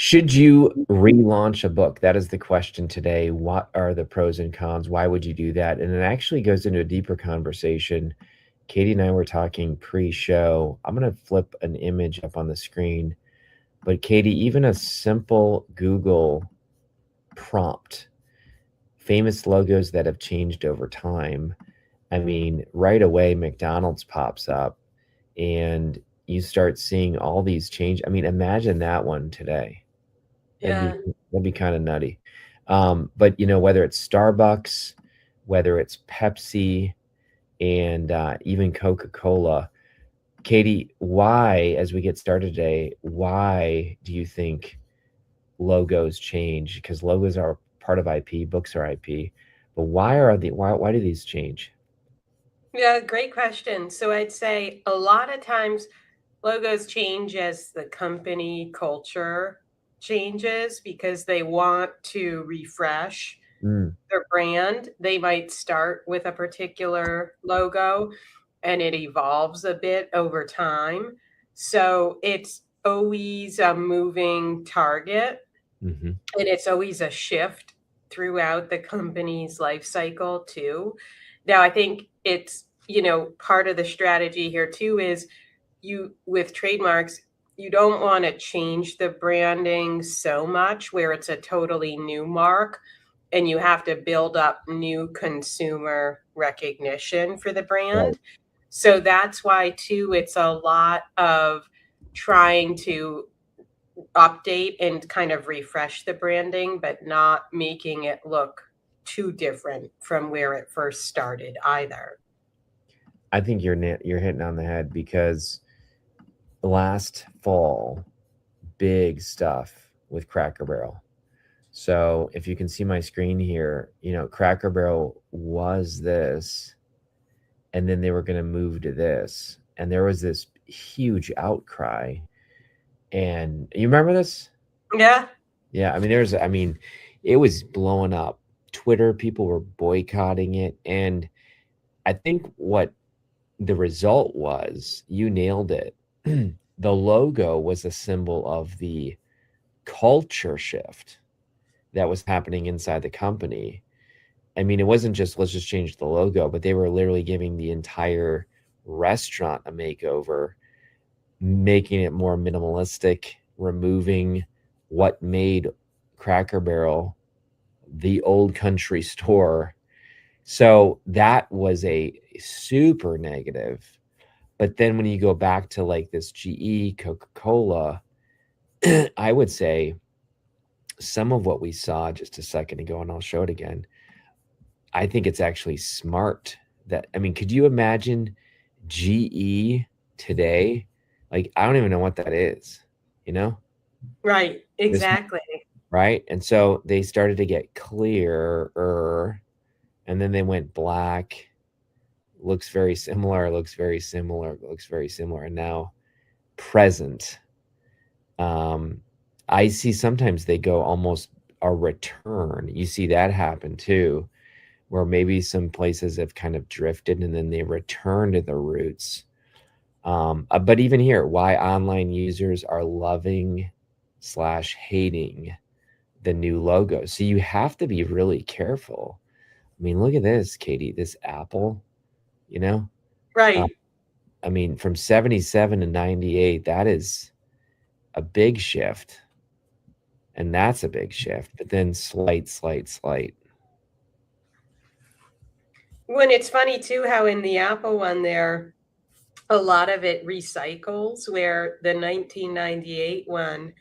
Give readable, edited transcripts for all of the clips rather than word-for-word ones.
Should you relaunch a book? That is the question today. What are the pros and cons? Why would you do that? And it actually goes into a deeper conversation. Katie and I were talking pre-show. I'm going to flip an image up on the screen. But Katie, even a simple Google prompt, famous logos that have changed over time. I mean, right away, McDonald's pops up and you start seeing all these change. I mean, imagine that one today. Yeah. That'd be kind of nutty. But whether it's Starbucks, whether it's Pepsi, and even Coca-Cola, Katie, why, as we get started today, why do you think logos change? Because logos are part of IP, books are IP, but why do these change? Yeah, great question. So I'd say a lot of times logos change as the company culture changes because they want to refresh Mm, their brand. They might start with a particular logo and it evolves a bit over time. So it's always a moving target hmm and it's always a shift throughout the company's life cycle too. Now, I think it's, part of the strategy here too is you with trademarks, you don't want to change the branding so much where it's a totally new mark and you have to build up new consumer recognition for the Right. brand. So that's why too it's a lot of trying to update and kind of refresh the branding, but not making it look too different from where it first started either. I think you're hitting on the head because last fall, big stuff with Cracker Barrel. So if you can see my screen here, Cracker Barrel was this, and then they were going to move to this, and there was this huge outcry. And you remember this? Yeah. Yeah, it was blowing up. Twitter, people were boycotting it, and I think what the result was, you nailed it. The logo was a symbol of the culture shift that was happening inside the company. I mean, it wasn't just let's just change the logo, but they were literally giving the entire restaurant a makeover, making it more minimalistic, removing what made Cracker Barrel the old country store. So that was a super negative. But then when you go back to like this GE, Coca-Cola, I would say some of what we saw just a second ago, and I'll show it again. I think it's actually smart could you imagine GE today? Like, I don't even know what that is, you know? Right. This Exactly. right? And so they started to get clearer, and then they went black. Looks very similar, looks very similar, looks very similar, and now present. Um, I see sometimes they go almost a return. You see that happen too, where maybe some places have kind of drifted and then they return to the roots. But even here, why online users are loving/hating the new logo. So you have to be really careful. I mean, look at this, Katie, this apple, you know? Uh, Right. from 77 to 98, that is a big shift. And that's a big shift, but then slight. When it's funny too how in the Apple one there, a lot of it recycles where the 1998 one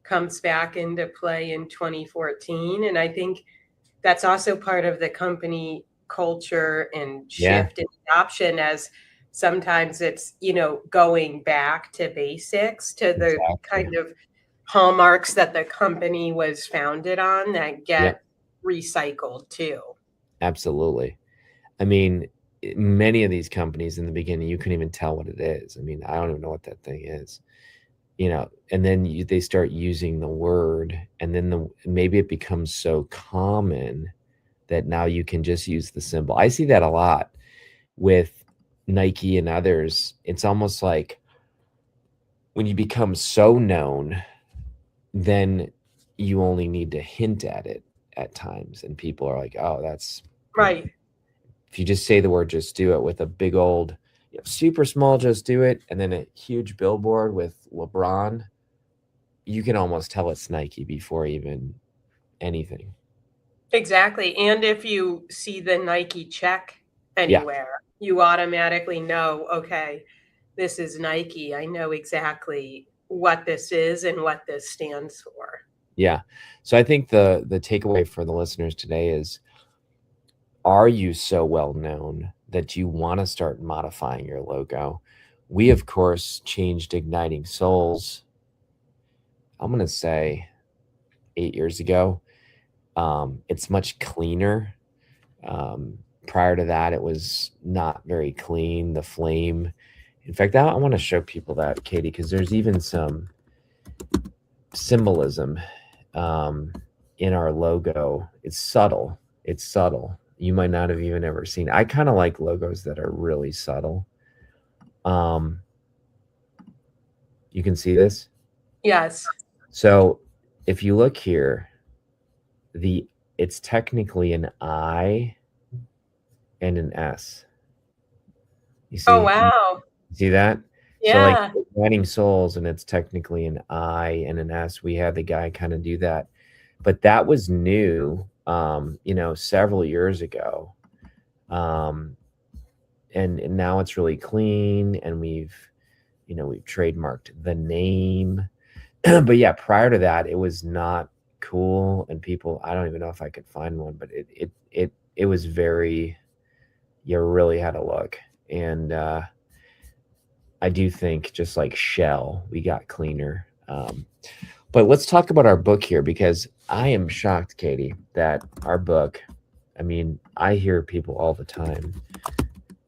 comes back into play in 2014. And I think that's also part of the company culture and Yeah, shift and adoption as sometimes it's, going back to basics, to the exactly. kind of hallmarks that the company was founded on that Yep, get recycled too. absolutely. I mean, many of these companies in the beginning, you couldn't even tell what it is. I mean, I don't even know what that thing is, and then they start using the word, and then maybe it becomes so common that now you can just use the symbol. I see that a lot with Nike and others. It's almost like when you become so known, then you only need to hint at it at times. And people are like, oh, that's, Right. if you just say the word just do it with a big old, super small just do it, and then a huge billboard with LeBron, you can almost tell it's Nike before even anything. Exactly. And if you see the Nike check Yeah. anywhere, you automatically know, okay, this is Nike. I know exactly what this is and what this stands for. Yeah. So I think the takeaway for the listeners today is, are you so well known that you want to start modifying your logo? We, of course, changed Igniting Souls, I'm going to say 8 years ago. It's much cleaner. Prior to that, it was not very clean. The flame. In fact, I want to show people that, Katie, because there's even some symbolism in our logo. It's subtle. It's subtle. You might not have even ever seen. I kind of like logos that are really subtle. You can see this. Yes. So if you look here, it's technically an I and an S. You Oh, see? wow. See that? So like Yeah. Wedding Souls, and it's technically an I and an S. We had the guy kind of do that, but that was new, several years ago. And now it's really clean, and we've trademarked the name. But yeah, prior to that, it was not cool, and people, I don't even know if I could find one, but it was very, you really had to look. And I do think, just like Shell, we got cleaner. But let's talk about our book here, because I am shocked, Katie, that our book, I mean, I hear people all the time.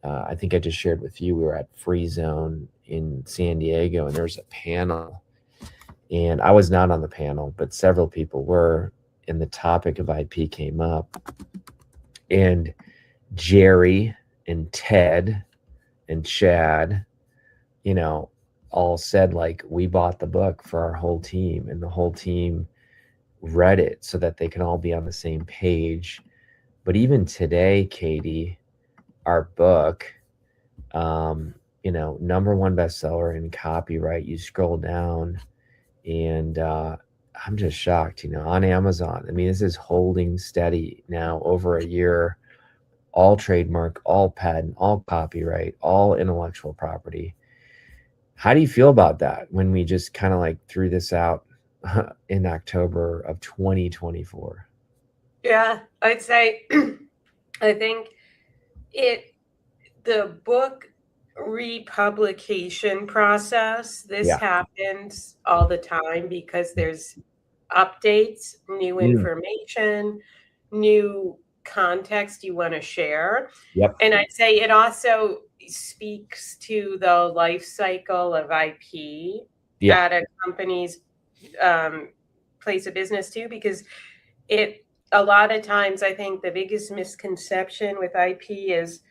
I think I just shared with you, we were at Free Zone in San Diego, and there's a panel. And I was not on the panel, but several people were, and the topic of IP came up. And Jerry and Ted and Chad, all said, like, we bought the book for our whole team, and the whole team read it so that they can all be on the same page. But even today, Katie, our book, #1 bestseller in copyright. You scroll down, and I'm just shocked, on Amazon. I mean, this is holding steady now over a year, all trademark, all patent, all copyright, all intellectual property. How do you feel about that when we just kind of like threw this out in October of 2024? Yeah. I'd say, I think the book republication process, this Yeah. happens all the time because there's updates, new Mm, information, new context you want to share. yep. And I'd say it also speaks to the life cycle of IP Yeah. at a company's place of business too, because a lot of times I think the biggest misconception with IP is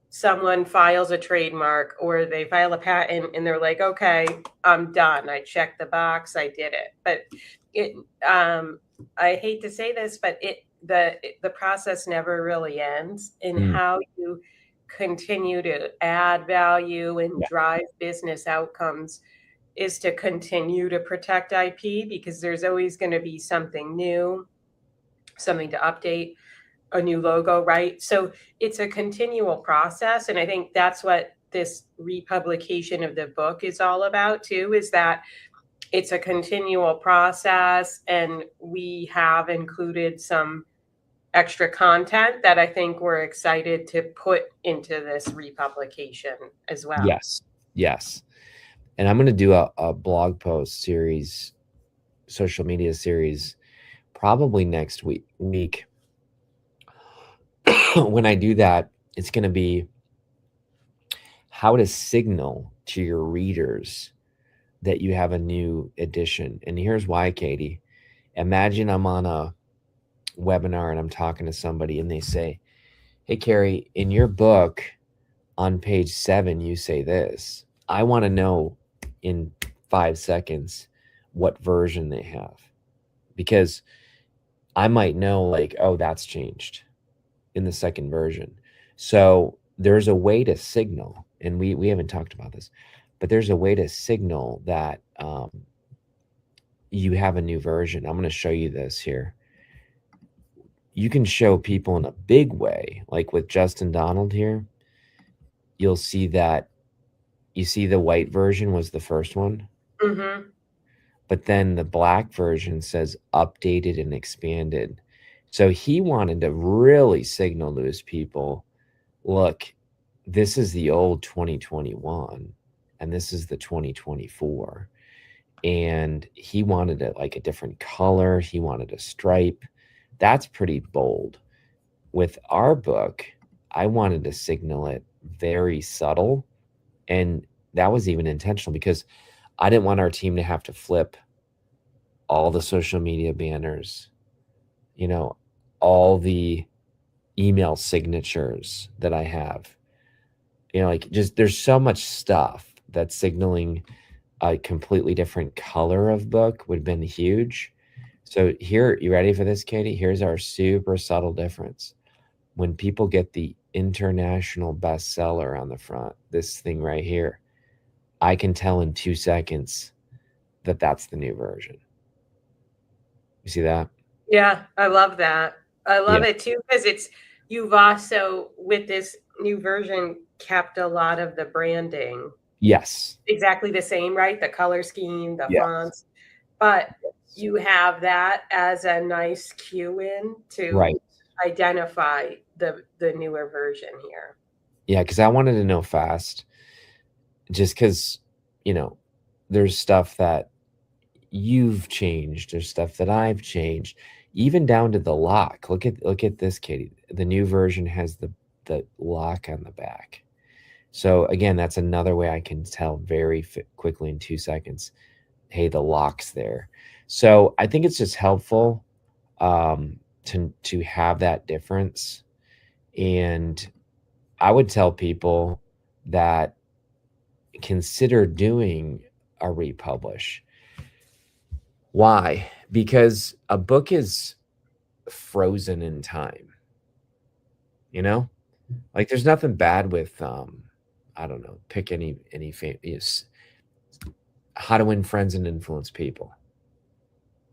someone files a trademark or they file a patent and they're like, okay, I'm done. I checked the box. I did it. But it, I hate to say this, but the process never really ends. And Mm, how you continue to add value and yeah. drive business outcomes is to continue to protect IP, because there's always going to be something new, something to update, a new logo, right? So it's a continual process. And I think that's what this republication of the book is all about too, is that it's a continual process. And we have included some extra content that I think we're excited to put into this republication as well. Yes. Yes. And I'm going to do a blog post series, social media series, probably next week. When I do that, it's going to be how to signal to your readers that you have a new edition. And here's why, Katie. Imagine I'm on a webinar and I'm talking to somebody, and they say, hey, Kary, in your book on page 7, you say this. I want to know in 5 seconds, what version they have, because I might know like, oh, that's changed in the second version. So there's a way to signal, and we haven't talked about this, but there's a way to signal that you have a new version. I'm going to show you this here. You can show people in a big way, like with Justin Donald here. You'll see that you see the white version was the first one, Mm-hmm. but then the black version says updated and expanded. So he wanted to really signal to his people, look, this is the old 2021 and this is the 2024. And he wanted it like a different color. He wanted a stripe. That's pretty bold. With our book, I wanted to signal it very subtle. And that was even intentional because I didn't want our team to have to flip all the social media banners, you know, all the email signatures that I have. You know, like just there's so much stuff that signaling a completely different color of book would have been huge. So here, you ready for this, Katie? Here's our super subtle difference. When people get the international bestseller on the front, this thing right here, I can tell in 2 seconds that that's the new version. You see that? Yeah, I love that. I love Yeah. it too, because you've also, with this new version, kept a lot of the branding Yes. exactly the same, right? The color scheme, the Yes. fonts, but you have that as a nice cue in Right. to identify the newer version here. Yeah, because I wanted to know fast, just because, you know, there's stuff that you've changed, there's stuff that I've changed, even down to the lock. Look at this, Katie. The new version has the lock on the back. So again, that's another way I can tell very quickly in 2 seconds, hey, the lock's there. So I think it's just helpful to have that difference. And I would tell people that consider doing a republish. Why? Because a book is frozen in time. You know, like there's nothing bad with I don't know, pick any famous How to Win Friends and Influence People.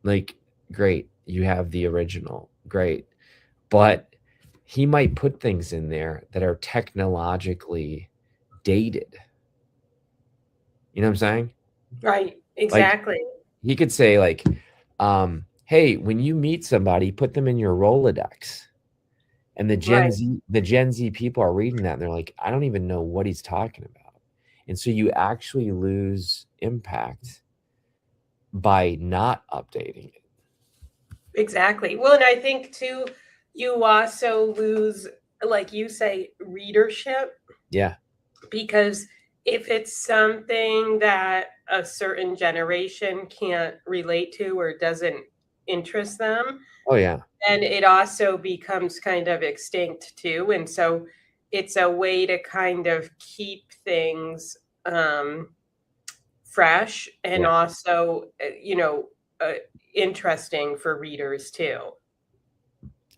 Like, great, you have the original, great, but he might put things in there that are technologically dated. You know what I'm saying? Right, Like exactly. he could say like, hey, when you meet somebody, put them in your Rolodex. And Right, The Gen Z people are reading that and they're like, I don't even know what he's talking about. And so you actually lose impact by not updating it. exactly. Well, and I think too, you also lose, like you say, readership, Yeah. because if it's something that a certain generation can't relate to or doesn't interest them, Oh yeah. then it also becomes kind of extinct too. And so it's a way to kind of keep things fresh and Yeah. also, interesting for readers too.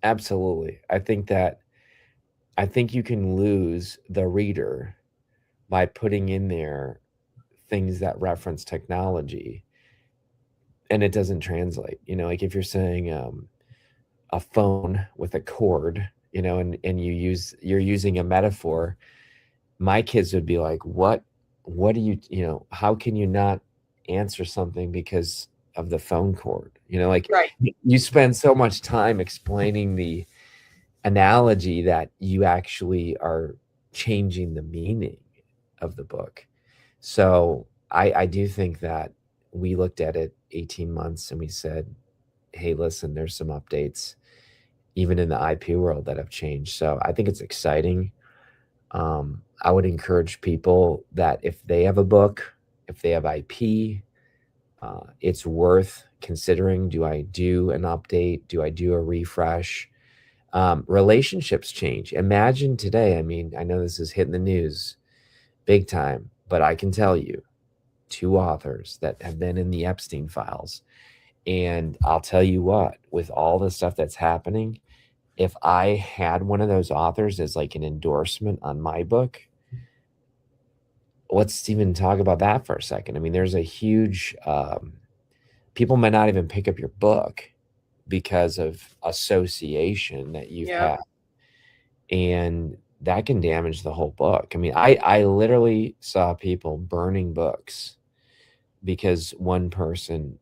Absolutely. I think you can lose the reader by putting in there things that reference technology and it doesn't translate. You know, like if you're saying a phone with a cord, you know, and you're using a metaphor, my kids would be like, what do you know, how can you not answer something because of the phone cord? You know, like Right. you spend so much time explaining the analogy that you actually are changing the meaning of the book. So I do think that we looked at it 18 months and we said, hey, listen, there's some updates even in the IP world that have changed. So I think it's exciting. I would encourage people that if they have a book, if they have IP, it's worth considering. Do I do an update? Do I do a refresh? Relationships change. Imagine today, I mean, I know this is hitting the news big time, but I can tell you, 2 authors that have been in the Epstein files. And I'll tell you what, with all the stuff that's happening, if I had one of those authors as like an endorsement on my book, let's even talk about that for a second. I mean, there's a huge, people might not even pick up your book because of association that you've had. Yep. And that can damage the whole book. I mean, I literally saw people burning books because one person,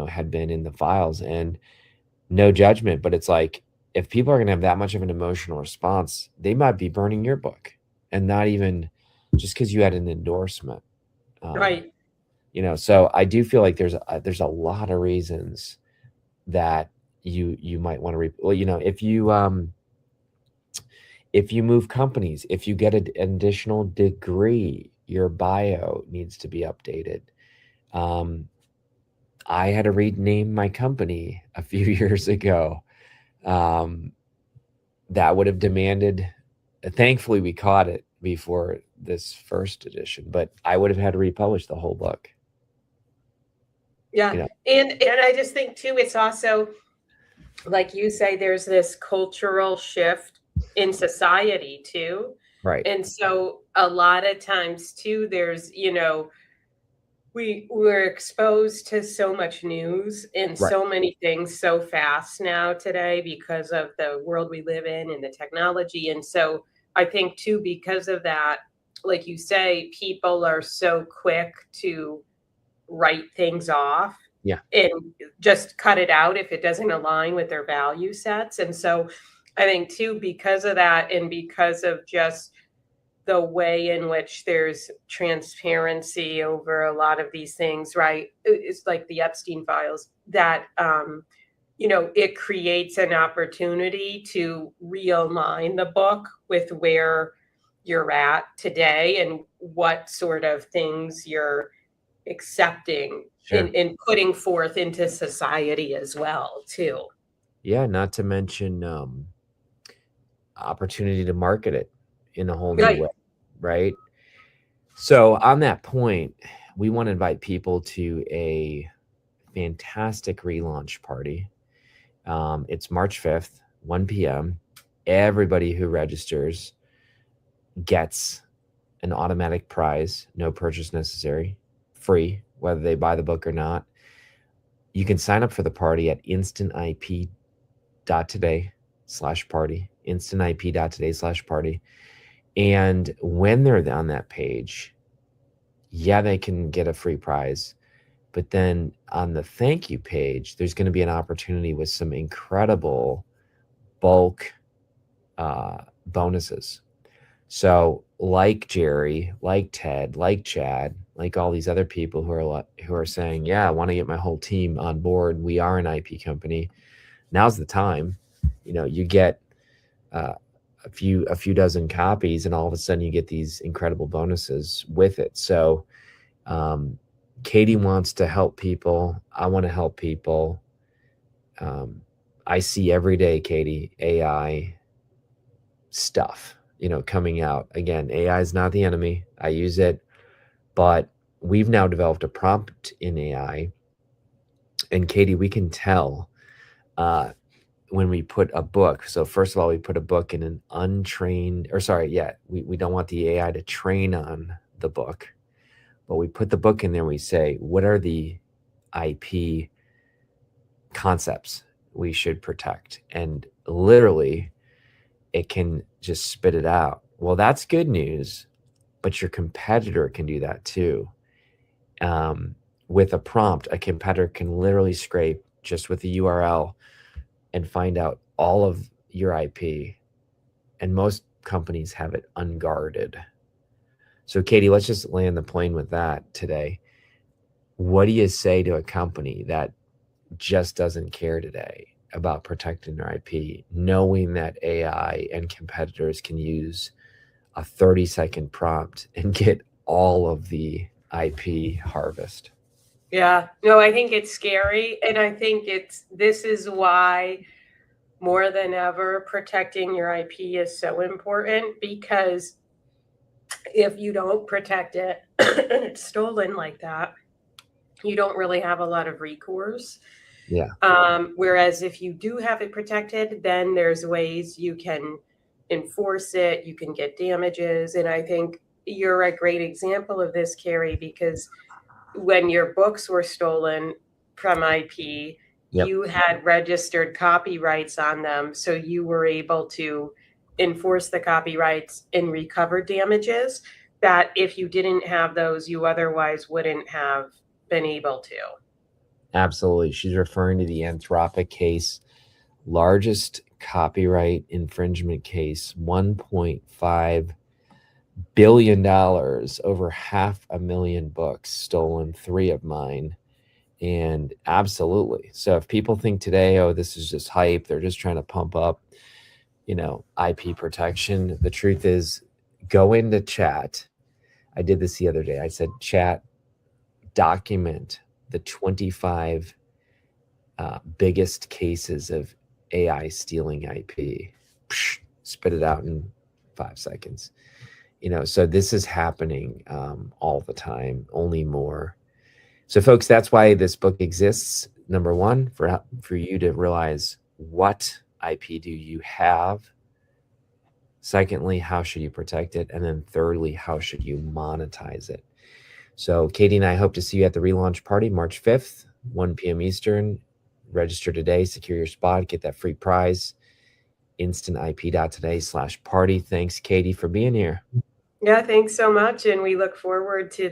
had been in the files, and no judgment, but it's like, if people are going to have that much of an emotional response, they might be burning your book, and not even just because you had an endorsement. Right. So I do feel like there's a lot of reasons that you might want to if you move companies, if you get an additional degree, your bio needs to be updated. I had to rename my company a few years ago. That would have demanded, thankfully we caught it before this first edition, but I would have had to republish the whole book. Yeah. And I just think too, it's also, like you say, there's this cultural shift in society too. Right. And so a lot of times too, there's, we're exposed to so much news and Right. so many things so fast now today because of the world we live in and the technology. And so I think too, because of that, like you say, people are so quick to write things off. Yeah. And just cut it out if it doesn't align with their value sets. And so I think too, because of that, and because of just the way in which there's transparency over a lot of these things, right? It's like the Epstein files that, it creates an opportunity to realign the book with where you're at today and what sort of things you're accepting. Sure. And putting forth into society as well, too. Yeah, not to mention opportunity to market it in a whole new way, right? So on that point, we want to invite people to a fantastic relaunch party. It's March 5th, 1 p.m. Everybody who registers gets an automatic prize, no purchase necessary, free, whether they buy the book or not. You can sign up for the party at instantip.today/party, instantip.today/party. And when they're on that page, yeah, they can get a free prize. But then on the thank you page, there's going to be an opportunity with some incredible bulk bonuses. So like Jerry, like Ted, like Chad, like all these other people who are saying, yeah, I want to get my whole team on board. We are an IP company. Now's the time. You get a few dozen copies, and all of a sudden you get these incredible bonuses with it. So Katie wants to help people. I want to help people. I see every day, Katie, AI stuff, coming out. Again, AI is not the enemy. I use it, but we've now developed a prompt in AI. And Katie, we can tell when we put a book. So first of all, we put a book in an untrained, we don't want the AI to train on the book, but we put the book in there. We say, what are the IP concepts we should protect? And literally it can just spit it out. Well, that's good news, but your competitor can do that too. With a prompt, a competitor can literally scrape just with the URL and find out all of your IP. And most companies have it unguarded. So Katie, let's just land the plane with that today. What do you say to a company that just doesn't care today about protecting their IP, knowing that AI and competitors can use a 30-second prompt and get all of the IP harvest? Yeah, no, I think it's scary. And I think this is why more than ever, protecting your IP is so important, because if you don't protect it and it's stolen like that, you don't really have a lot of recourse. Yeah. Whereas if you do have it protected, then there's ways you can enforce it, you can get damages. And I think you're a great example of this, Kary, because when your books were stolen from IP, Yep. you had registered copyrights on them. So you were able to enforce the copyrights and recover damages that if you didn't have those, you otherwise wouldn't have been able to. Absolutely. She's referring to the Anthropic case, largest copyright infringement case, $1.5 billion, over 500,000 books stolen, 3 of mine. And absolutely. So if people think today, oh, this is just hype, they're just trying to pump up, IP protection. The truth is, go into chat. I did this the other day. I said, chat, document the 25 biggest cases of AI stealing IP. Psh, spit it out in 5 seconds. So this is happening all the time, only more. So folks, that's why this book exists. Number one, for you to realize what IP do you have. Secondly, how should you protect it? And then thirdly, how should you monetize it? So Katie and I hope to see you at the relaunch party, March 5th, 1 p.m. Eastern. Register today, secure your spot, get that free prize, instantip.today/party. Thanks, Katie, for being here. Yeah, thanks so much. And we look forward to